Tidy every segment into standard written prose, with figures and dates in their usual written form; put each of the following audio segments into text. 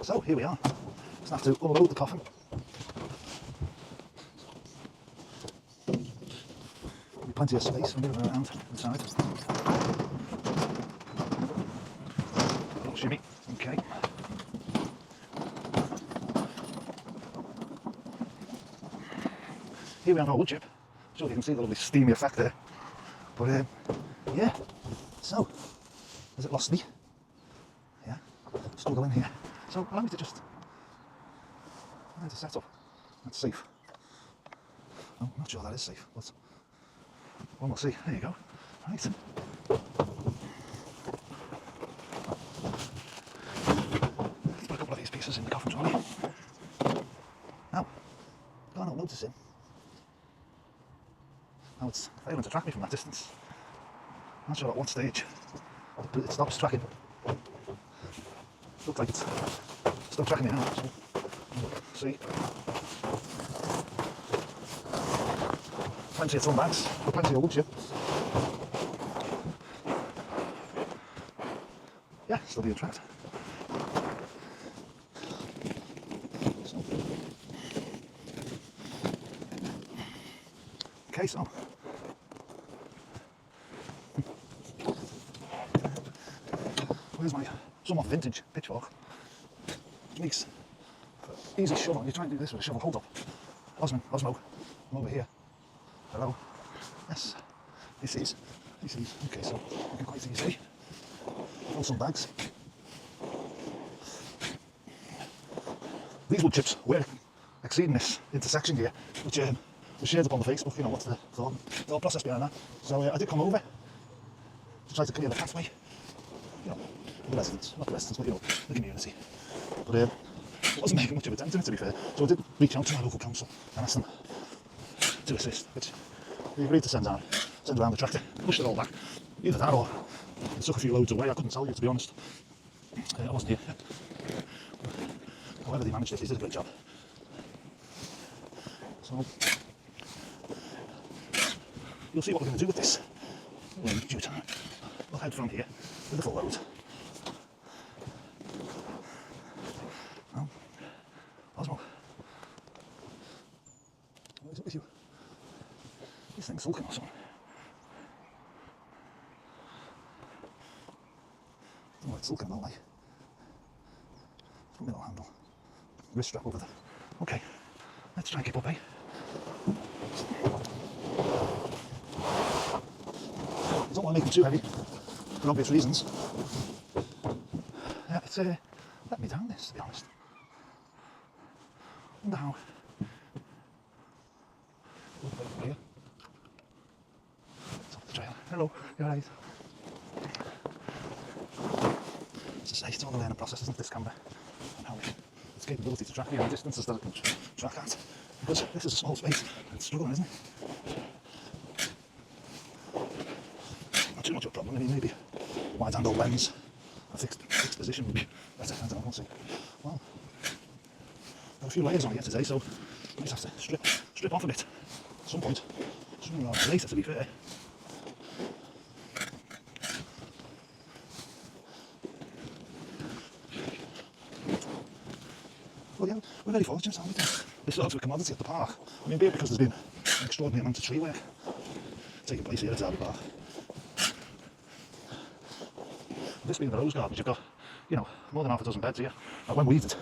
So here we are. Just have to unload the coffin. There'll be plenty of space for moving around inside. Oh, shimmy. Okay. Here we have our wood chip. Sure you can see the lovely steamy effect there. But yeah. So, has it lost me? Yeah. Struggle in here. So allow me to just set up. That's safe. Oh, I'm not sure that is safe, but well, we'll see. There you go. Right. Let's put a couple of these pieces in the coffin trolley. Now, can't help noticing how it's failing to track me from that distance. Not sure at what stage it stops tracking. Looks like it's still tracking me now. So, see. Plenty of bags, but plenty of wood chip. Yeah, still being tracked. So. Okay, so. Where's my somewhat vintage pitchfork? Which makes for easy shovel. You try and do this with a shovel. Hold up. Osmo, I'm over here. Hello. Yes. This is. Okay, so you can quite easily fill some bags. These wood chips were exceeding this intersection here, which was shared up on the Facebook. You know what's the thought process behind that. So I did come over to try to clear the pathway. You know, the residents, not the residents, but you know, the community. But it wasn't making much of a dent in it, to be fair. So I did reach out to my local council and ask them to assist, which they agreed to send around the tractor, pushed it all back. Either that or it took a few loads away. I couldn't tell you, to be honest. I wasn't here. However they managed it, they did a great job. So you'll see what we're going to do with this in due time. We'll head from here with the full load. Now, Osmo, what is it with you? This thing's sulking or something. I don't know what it's sulking about, like. Front middle handle. Wrist strap over there. Okay, let's try and keep up, eh? I don't want to make them too heavy, for obvious reasons. It's let me down this, to be honest. I wonder how. It's off the trail. Hello, you're right. As I say, it's all the learning process, isn't this camera? And how its capability to track me on distances that it can track at. Because this is a small space, it's struggling, isn't it? Not too much of a problem. I mean, maybe wide angle lens, a fixed position would be better. I don't know, we'll see. Well, got a few layers on here today, so I might have to strip off a bit at some point. Sooner rather than later, to be fair. Well, yeah, we're very fortunate, aren't we? This sort of a commodity at the park. I mean, be it because there's been an extraordinary amount of tree work taking place here at Derby Park. This being the rose gardens, you've got, you know, more than half a dozen beds here. And when weeded,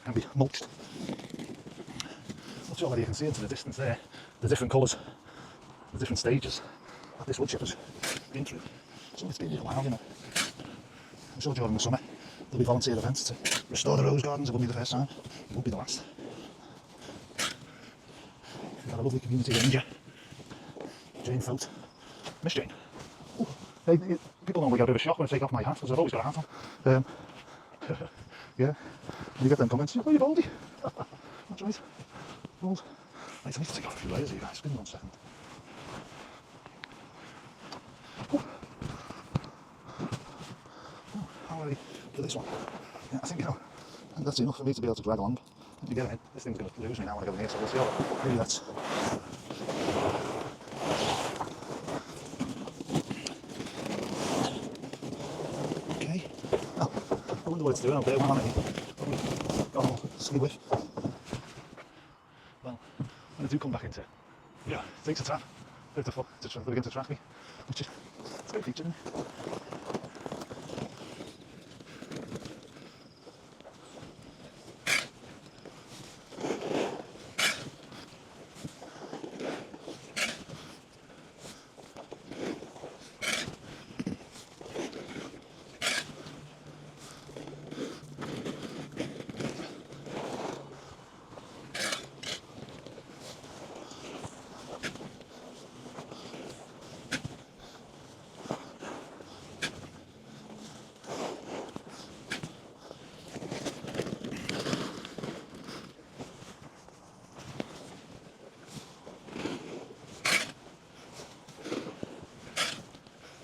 can be mulched. Not sure whether you can see into the distance there, the different colours, the different stages that this wood chip has been through. So it's been here a while, you know. I'm sure during the summer there'll be volunteer events to restore the rose gardens. It won't be the first time, it won't be the last. We've got a lovely community ranger, Jane Foat. Miss Jane. Ooh, people normally get a bit of a shock when I take off my hat, because I've always got a hat on. Yeah, and you get them comments, oh, you're baldy. That's right, bald. Right, I need to take off a few layers here, guys. Give me 1 second. Ooh. Oh, how are we for this one? Yeah, I think, you know, that's enough for me to be able to drag along. Let me get it. This thing's going to lose me now when I go in here, so we'll see how maybe that's. Okay. Oh, I wonder what it's doing out there. Well, got all ski with. Well, when I do come back into, yeah, it takes a tap, beautiful, to begin to track me, which is, it's a great feature, isn't it?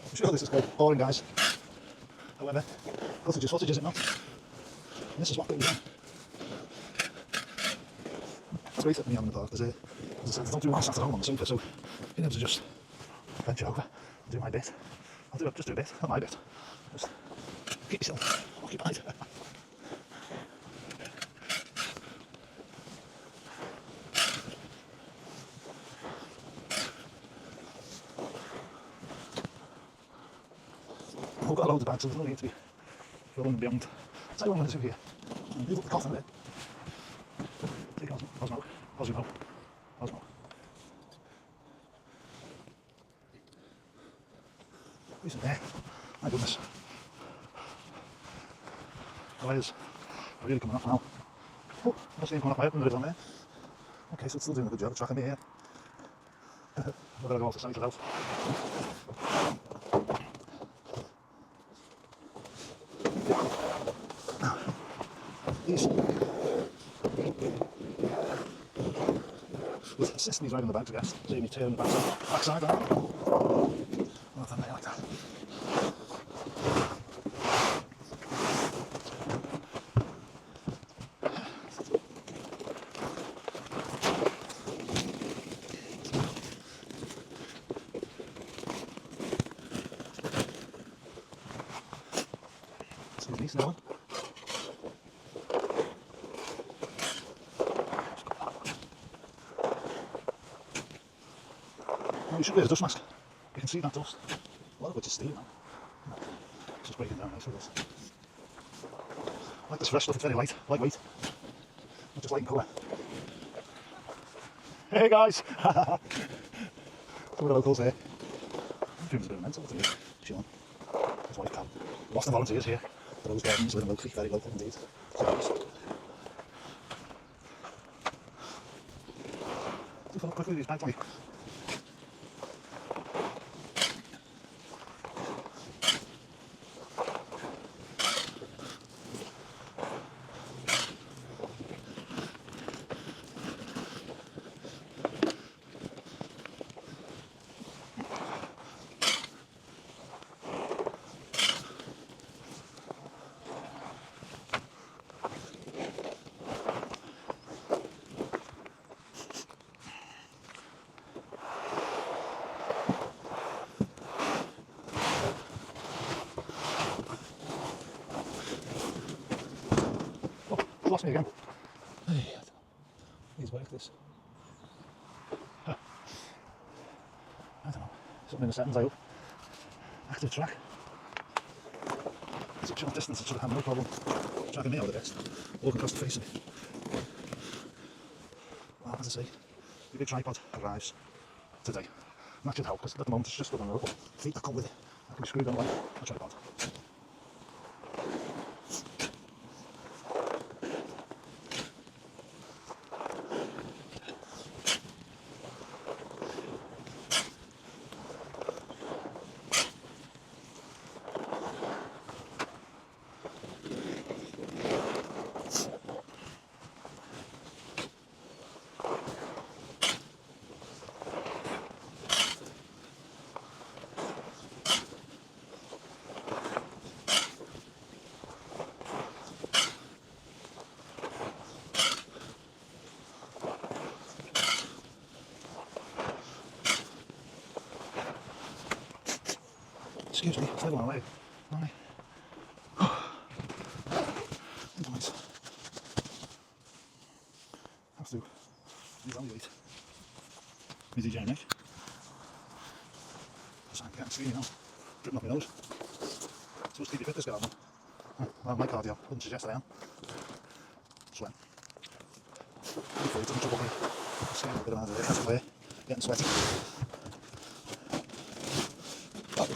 I'm sure this is quite boring, guys. However, footage is footage, is it not? And this is what goes on. It's great at me having the park. As I said, I don't do one sat at home on the sofa, so being able to just venture over and do my bit. Just do a bit, not my bit. Just keep yourself occupied. I've got loads of bags, so there's no need to be filling beyond. I'll tell you what I'm going to do here. I'm going to move up the coffin a bit. Take Osmo. Who's in there? My goodness. The wires are really coming off now. Oh, I'm seeing coming off my head when there is on there. Okay, so it's still doing a good job of tracking me here. I've got to go off the side of the house. These with assist me driving the bags, I guess. See me turning the backside out. Well done, like that. Excuse me, snowing. Well, you should wear a dust mask. You can see that dust. A lot of which is steel now. It's just breaking down nice with this. I like this fresh stuff, it's very lightweight. Not just light in colour. Hey guys! Some of the locals here. I'm doing a bit of mental today. Chilling. His wife Cam. Lost the volunteers here. For those gardens with a locally, very local indeed. Do follow quickly these bags, mate. Lost me again. Hey, I don't know. Please work this. Huh. I don't know. Something in the settings, I hope. Active track. Such a short distance, I should have had no problem tracking me out of the best. Walking across the face of it. Well, as I say, the big tripod arrives today. And that should help, because at the moment it's just good on the rope. Feet that come with it. I can be screwed on like a tripod. Excuse me, it's a little away. Nice. to evaluate my DJ neck. Because I'm getting skinny now, dripping off my nose. Supposed to keep you fit, this guy, man. Well, my cardio wouldn't suggest I am. Sweat. Hopefully it doesn't trouble me. Just getting a bit of an idea. That's clear. Getting sweaty. Oh.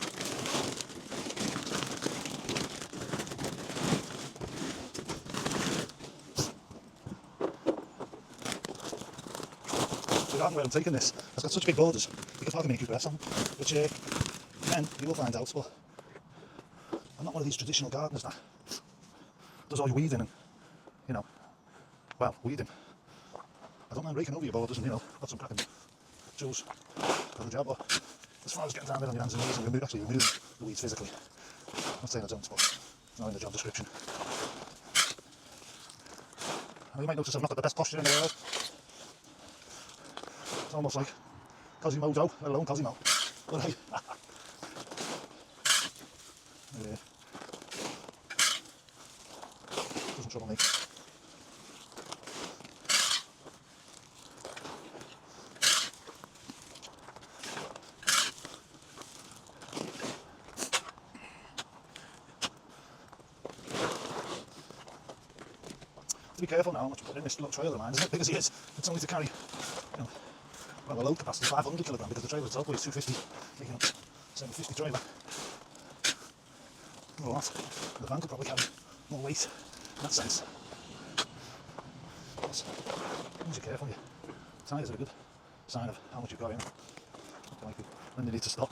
The garden where I'm taking this has got such big borders, you can hardly make your breath on, which then you will find out, but I'm not one of these traditional gardeners that does all your weeding and, you know, well, weeding. I don't mind raking over your borders and, you know, got some cracking tools for the job, but as far as getting down there on your hands and knees and actually removing the weeds physically, I'm not saying I don't, but it's not in the job description. And you might notice I've not got the best posture in the world. It's almost like Cosimodo, let alone Cosimo. But hey, doesn't trouble me. To be careful now how much putting in this little trailer of mine, isn't it? Big as it is, it's only to carry, you know, well, the load capacity is 500 kilogram because the trailer itself weighs 250, making up 750 trailer. Well, that, the van could probably carry more weight in that sense. But as long as you're careful, your tyres are a good sign of how much you've got in. Like when they need to stop.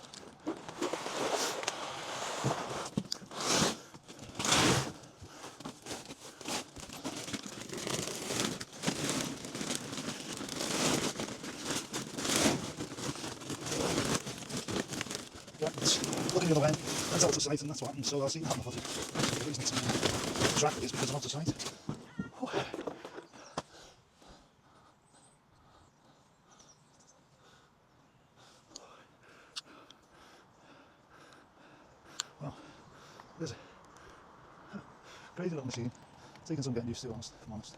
Looking the other way, that's out of sight, and that's what happens. So I'll see that. The reason it's track is because I'm out of sight. Well, there's a crazy little machine. Taking some getting used to, if I'm honest.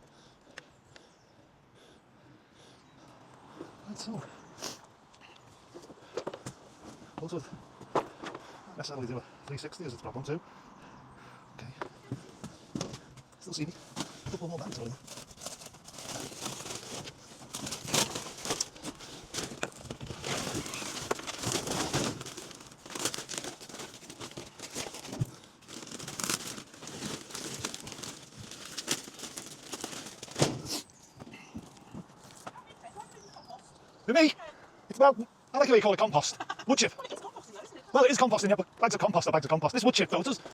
Right, so also necessarily do a 360 as it's problem too. Okay. Still see me. A couple more bands over there. For me? It's, well, I like the way you call it compost. Wood chip. Well, it is composting, yeah, but bags of compost are bags of compost. This wood chip, though, it does